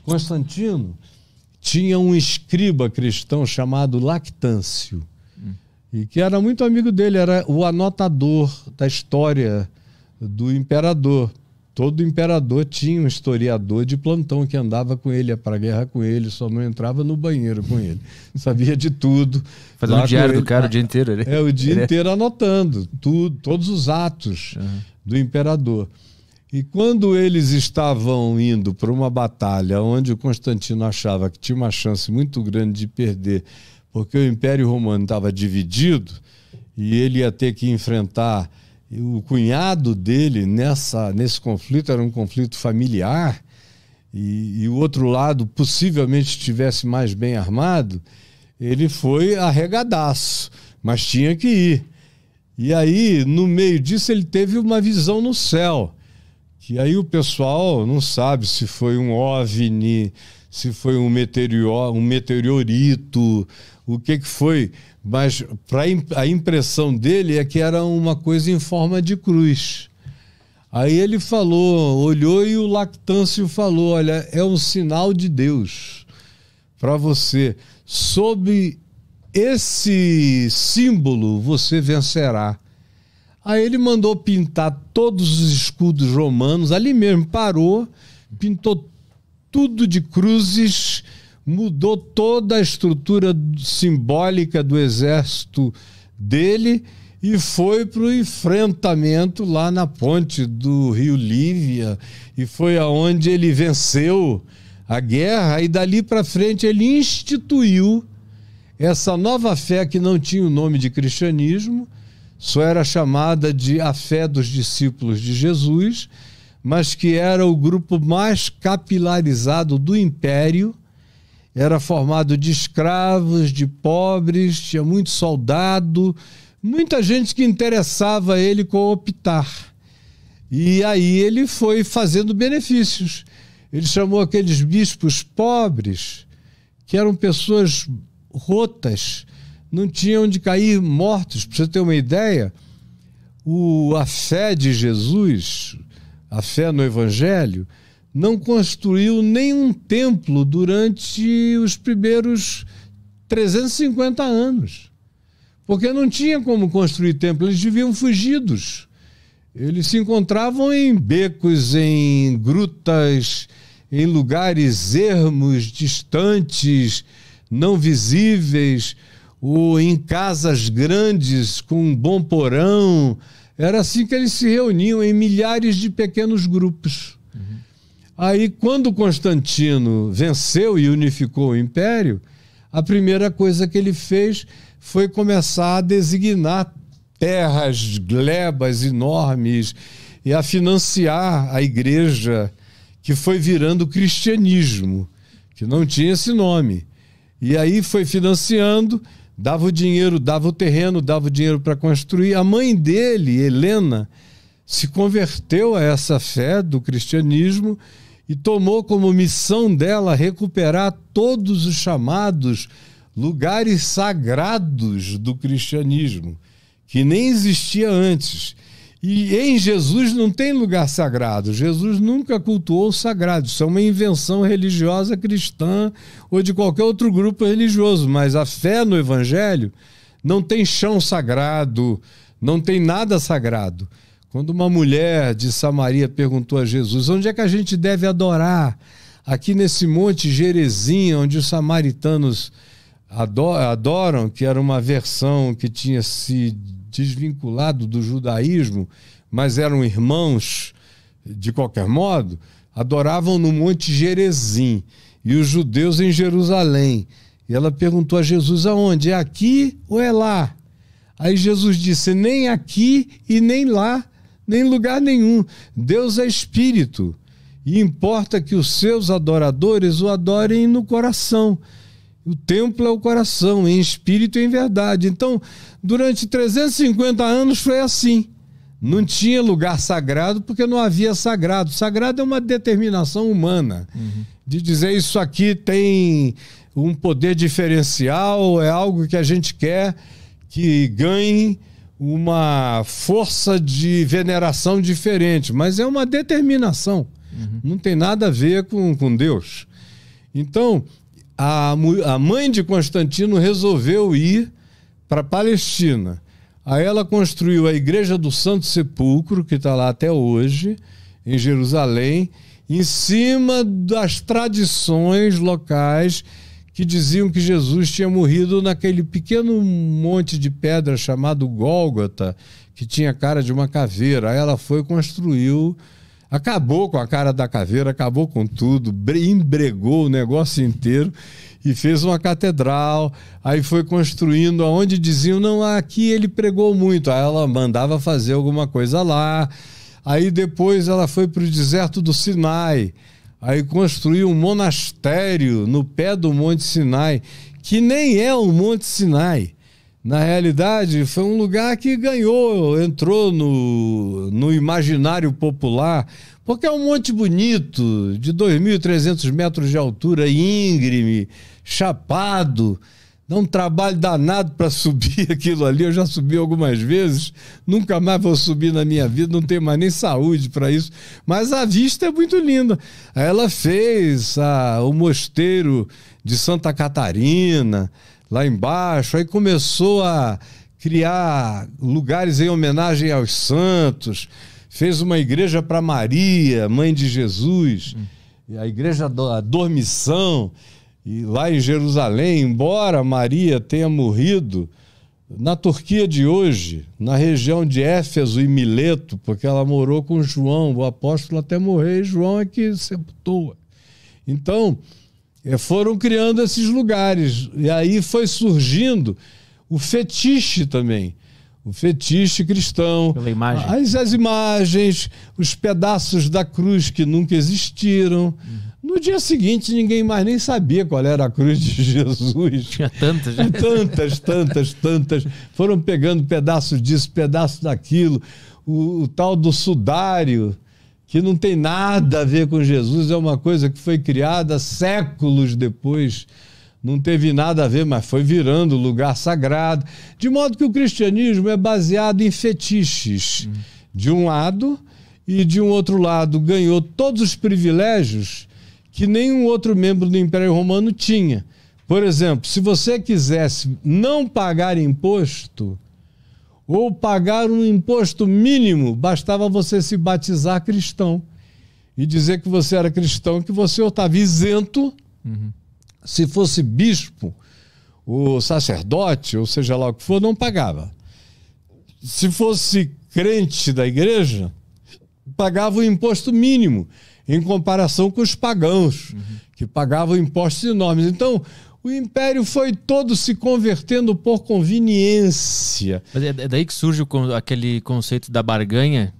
Constantino tinha um escriba cristão chamado Lactâncio, e que era muito amigo dele, era o anotador da história do imperador. Todo imperador tinha um historiador de plantão que andava com ele, ia para a guerra com ele, só não entrava no banheiro com ele. Sabia de tudo. Fazendo o diário do cara o dia inteiro. O dia inteiro anotando tudo, todos os atos do imperador. E quando eles estavam indo para uma batalha onde o Constantino achava que tinha uma chance muito grande de perder, porque o Império Romano estava dividido e ele ia ter que enfrentar o cunhado dele nesse conflito, era um conflito familiar, e o outro lado possivelmente estivesse mais bem armado, ele foi arregadaço, mas tinha que ir. E aí, no meio disso, ele teve uma visão no céu, que aí o pessoal não sabe se foi um OVNI, se foi um meteorito, o que foi, mas a impressão dele é que era uma coisa em forma de cruz. Aí ele falou, olhou e o Lactâncio falou, olha, é um sinal de Deus para você. Sob esse símbolo você vencerá. Aí ele mandou pintar todos os escudos romanos, ali mesmo, parou, pintou tudo de cruzes, mudou toda a estrutura simbólica do exército dele e foi para o enfrentamento lá na ponte do rio Lívia, e foi aonde ele venceu a guerra, e dali para frente ele instituiu essa nova fé que não tinha o nome de cristianismo, só era chamada de a fé dos discípulos de Jesus, mas que era o grupo mais capilarizado do império. Era formado de escravos, de pobres, tinha muito soldado, muita gente que interessava ele cooptar. E aí ele foi fazendo benefícios. Ele chamou aqueles bispos pobres, que eram pessoas rotas, não tinham onde cair mortos. Para você ter uma ideia, a fé de Jesus, a fé no Evangelho, não construiu nenhum templo durante os primeiros 350 anos. Porque não tinha como construir templo, eles viviam fugidos. Eles se encontravam em becos, em grutas, em lugares ermos, distantes, não visíveis, ou em casas grandes com um bom porão. Era assim que eles se reuniam, em milhares de pequenos grupos. Aí, quando Constantino venceu e unificou o império, a primeira coisa que ele fez foi começar a designar terras glebas enormes e a financiar a igreja, que foi virando cristianismo, que não tinha esse nome. E aí foi financiando, dava o dinheiro, dava o terreno, dava o dinheiro para construir. A mãe dele, Helena, se converteu a essa fé do cristianismo e tomou como missão dela recuperar todos os chamados lugares sagrados do cristianismo, que nem existia antes. E em Jesus não tem lugar sagrado. Jesus nunca cultuou o sagrado. Isso é uma invenção religiosa cristã ou de qualquer outro grupo religioso. Mas a fé no Evangelho não tem chão sagrado, não tem nada sagrado. Quando uma mulher de Samaria perguntou a Jesus, onde é que a gente deve adorar? Aqui nesse monte Gerizim, onde os samaritanos adoram, que era uma versão que tinha se desvinculado do judaísmo, mas eram irmãos de qualquer modo, adoravam no monte Gerizim, e os judeus em Jerusalém. E ela perguntou a Jesus aonde? É aqui ou é lá? Aí Jesus disse, nem aqui e nem lá, nem lugar nenhum. Deus é espírito, e importa que os seus adoradores o adorem no coração. O templo é o coração, em espírito e em verdade. Então, durante 350 anos foi assim. Não tinha lugar sagrado porque não havia sagrado. Sagrado é uma determinação humana, de dizer isso aqui tem um poder diferencial, é algo que a gente quer que ganhe uma força de veneração diferente, mas é uma determinação. Não tem nada a ver com Deus. Então, a mãe de Constantino resolveu ir para a Palestina. Aí ela construiu a Igreja do Santo Sepulcro, que está lá até hoje, em Jerusalém, em cima das tradições locais que diziam que Jesus tinha morrido naquele pequeno monte de pedra chamado Gólgota, que tinha a cara de uma caveira. Aí ela foi e construiu, acabou com a cara da caveira, acabou com tudo, embregou o negócio inteiro e fez uma catedral. Aí foi construindo aonde diziam, não, aqui ele pregou muito. Aí ela mandava fazer alguma coisa lá. Aí depois ela foi para o deserto do Sinai. Aí construiu um monastério no pé do Monte Sinai, que nem é o Monte Sinai. Na realidade, foi um lugar que entrou no imaginário popular, porque é um monte bonito, de 2.300 metros de altura, íngreme, chapado. Dá um trabalho danado para subir aquilo ali. Eu já subi algumas vezes, nunca mais vou subir na minha vida, não tenho mais nem saúde para isso. Mas a vista é muito linda. Ela fez o mosteiro de Santa Catarina, lá embaixo, aí começou a criar lugares em homenagem aos santos, fez uma igreja para Maria, mãe de Jesus, e a igreja da Dormição. E lá em Jerusalém, embora Maria tenha morrido na Turquia de hoje, na região de Éfeso e Mileto, porque ela morou com João, o apóstolo, até morrer, e João é que sepultou-a. Então, foram criando esses lugares. E aí foi surgindo o fetiche também. O fetiche cristão. Pela imagem. As imagens, os pedaços da cruz que nunca existiram. No dia seguinte, ninguém mais nem sabia qual era a cruz de Jesus. Tinha tantas, né? Tantas. Foram pegando pedaços disso, pedaços daquilo. O tal do sudário, que não tem nada a ver com Jesus, é uma coisa que foi criada séculos depois. Não teve nada a ver, mas foi virando lugar sagrado. De modo que o cristianismo é baseado em fetiches. De um lado, e de um outro lado ganhou todos os privilégios que nenhum outro membro do Império Romano tinha. Por exemplo, se você quisesse não pagar imposto, ou pagar um imposto mínimo, bastava você se batizar cristão e dizer que você era cristão, que você estava isento. Se fosse bispo, ou sacerdote, ou seja lá o que for, não pagava. Se fosse crente da igreja, pagava o imposto mínimo, em comparação com os pagãos, que pagavam impostos enormes. Então, o império foi todo se convertendo por conveniência. Mas é daí que surge aquele conceito da barganha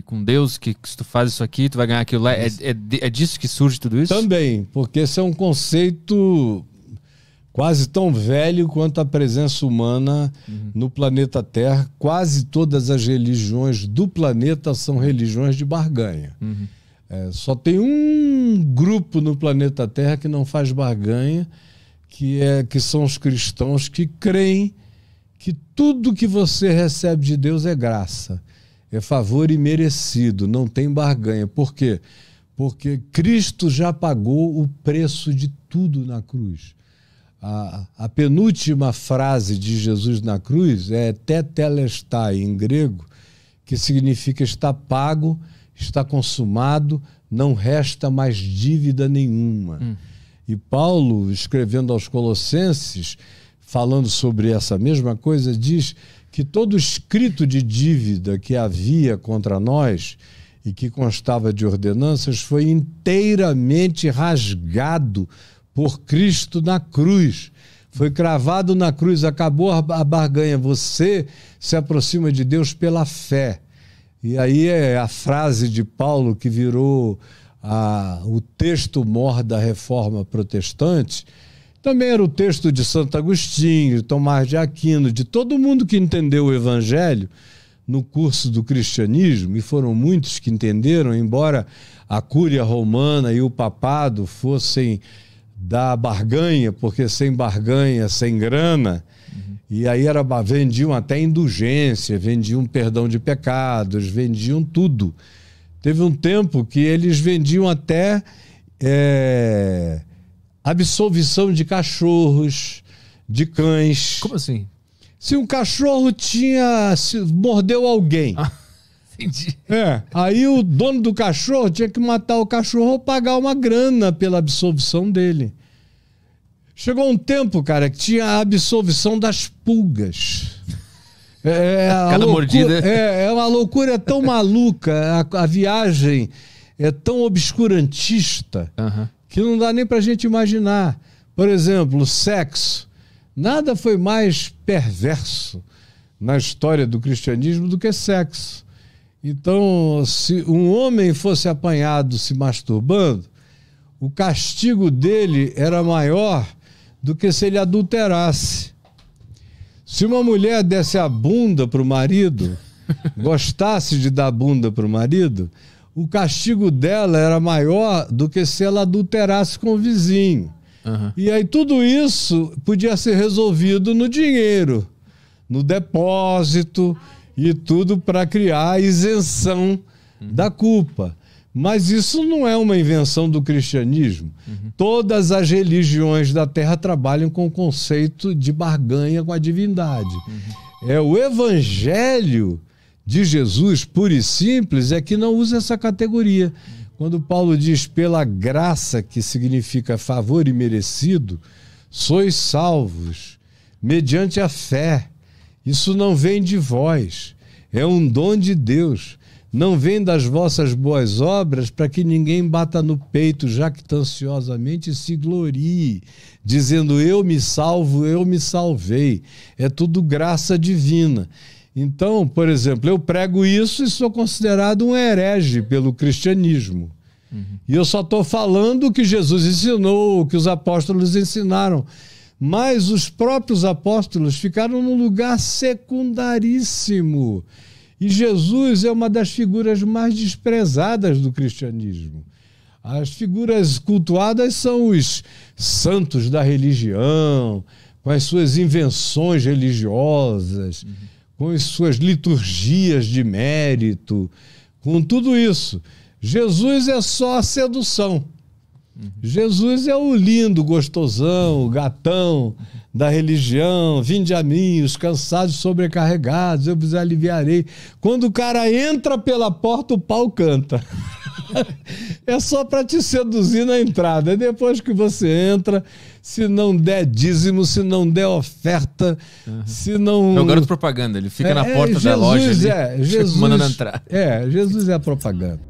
com Deus, que se tu faz isso aqui, tu vai ganhar aquilo lá. É disso que surge tudo isso? Também, porque esse é um conceito quase tão velho quanto a presença humana no planeta Terra. Quase todas as religiões do planeta são religiões de barganha. Só tem um grupo no planeta Terra que não faz barganha, que são os cristãos que creem que tudo que você recebe de Deus é graça, é favor imerecido, não tem barganha. Por quê? Porque Cristo já pagou o preço de tudo na cruz. A penúltima frase de Jesus na cruz é tetelestai, em grego, que significa está pago, está consumado, não resta mais dívida nenhuma. E Paulo, escrevendo aos Colossenses, falando sobre essa mesma coisa, diz que todo escrito de dívida que havia contra nós e que constava de ordenanças foi inteiramente rasgado por Cristo na cruz. Foi cravado na cruz, acabou a barganha. Você se aproxima de Deus pela fé. E aí é a frase de Paulo que virou o texto mor da Reforma Protestante. Também era o texto de Santo Agostinho, de Tomás de Aquino, de todo mundo que entendeu o Evangelho no curso do cristianismo, e foram muitos que entenderam, embora a Cúria Romana e o Papado fossem da barganha, porque sem barganha, sem grana, e aí vendiam até indulgência, vendiam perdão de pecados, vendiam tudo. Teve um tempo que eles vendiam até absolvição de cachorros, de cães. Como assim? Se um cachorro mordeu alguém. Entendi. Aí o dono do cachorro tinha que matar o cachorro ou pagar uma grana pela absolvição dele. Chegou um tempo, cara, que tinha a absolvição das pulgas. Cada mordida. É uma loucura tão maluca, a viagem é tão obscurantista que não dá nem pra gente imaginar. Por exemplo, o sexo. Nada foi mais perverso na história do cristianismo do que sexo. Então, se um homem fosse apanhado se masturbando, o castigo dele era maior do que se ele adulterasse. Se uma mulher desse a bunda para o marido, gostasse de dar bunda para o marido, o castigo dela era maior do que se ela adulterasse com o vizinho. E aí tudo isso podia ser resolvido no dinheiro, no depósito e tudo para criar a isenção da culpa. Mas isso não é uma invenção do cristianismo. Todas as religiões da Terra trabalham com o conceito de barganha com a divindade. É o evangelho de Jesus, puro e simples, é que não usa essa categoria. Quando Paulo diz pela graça, que significa favor imerecido, sois salvos, mediante a fé. Isso não vem de vós, é um dom de Deus. Não vem das vossas boas obras para que ninguém bata no peito jactanciosamente e se glorie, dizendo eu me salvo, eu me salvei. É tudo graça divina. Então, por exemplo, eu prego isso e sou considerado um herege pelo cristianismo. E eu só estou falando o que Jesus ensinou, o que os apóstolos ensinaram. Mas os próprios apóstolos ficaram num lugar secundaríssimo. E Jesus é uma das figuras mais desprezadas do cristianismo. As figuras cultuadas são os santos da religião, com as suas invenções religiosas, com as suas liturgias de mérito, com tudo isso. Jesus é só a sedução. Jesus é o lindo, gostosão, o gatão da religião. Vinde a mim, os cansados e sobrecarregados, eu vos aliviarei. Quando o cara entra pela porta, o pau canta. É só para te seduzir na entrada. Depois que você entra, se não der dízimo, se não der oferta, se não... É o garoto propaganda, ele fica na porta da loja ali, Jesus mandando entrar. Jesus é a propaganda.